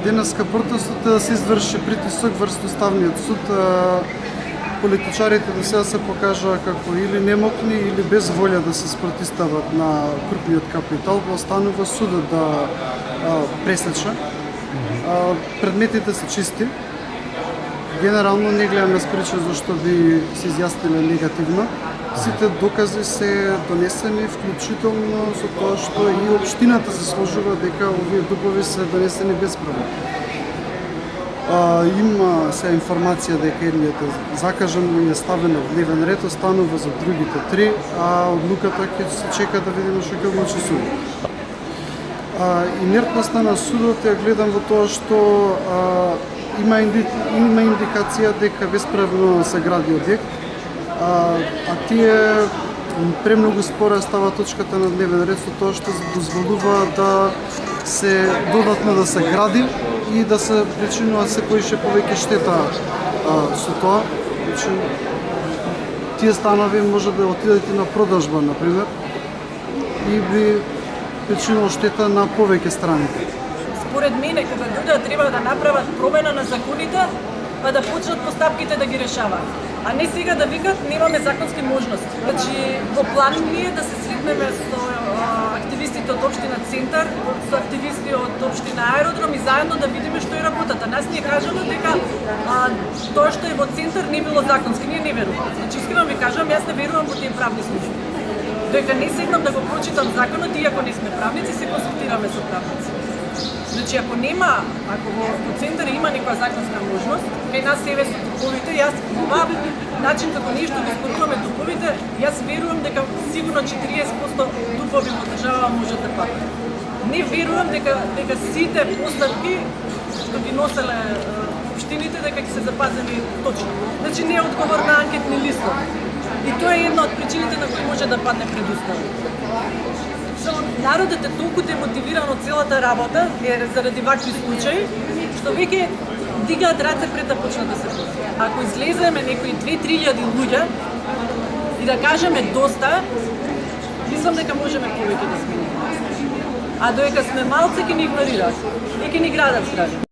денеска протестот е да се изврши притисок врз Уставниот суд. Политичарите до сега се покажаа како или немокни или без волја да се спротистават на крупниот капитал, останува судот да пресече. Предметите се чисти. Генерално не гледаме спреча зашто би се изјасниле негативно. Сите докази се донесени, вклучително со тоа што и општината се сложува дека овие дупови се донесени без проблем. Има се информација дека едниот е закажан и е ставен во дневен ред, останува за другите три, а одлуката ќе се чека да видиме што ќе одлучи судот. Инертноста на судот ја гледам во тоа што има индикација дека бесправно се гради објект, а тие премногу спора става точката на дневен ред со тоа што дозволува да се додатно да се гради и да се причинува се поише повеќе штета со тоа. Значи, тие станови може да отидат и на продажба, например, и би причинува штета на повеќе страни. Според мене, кога луѓе треба да направат промена на законите, па да почнат постапките да ги решаваат. А не сега да викат, немаме законски можности. Значи, во план ни е да се сретнеме со активистите од општина Центар, со активисти од општина Аеродром и заедно да видиме што е работата. Нас ни е кажано дека тоа што е во Центар не било законски, ние не веруваме. Значи, искрено ви кажам, јас не верувам во тие правни служби. Дека не седнам да го прочитам законот, иако не сме правници, се консултираме со правници. Значи, ако во Центар има некоја законска можност, кај нас себе со дуповите, јас оваа начин како ние што ги споруваме дуповите, јас верувам дека сигурно 40% дупови во држава можат да патат. Не верувам дека сите постапки што ги носеле општините дека ќе се запазени точно. Значи, не е одговор на анкетни листови. И тоа е една од причините на кои може да падне предуставот. Народот е толку демотивиран од целата работа заради вакви случаи, што веќе дигаат раце пред да почнат да се борат. Ако излеземе некои 2-3 луѓе и да кажеме доста, мислам дека можеме повеќе да смениме. А додека сме малце ќе ни игнорираат и ќе ни градат згради.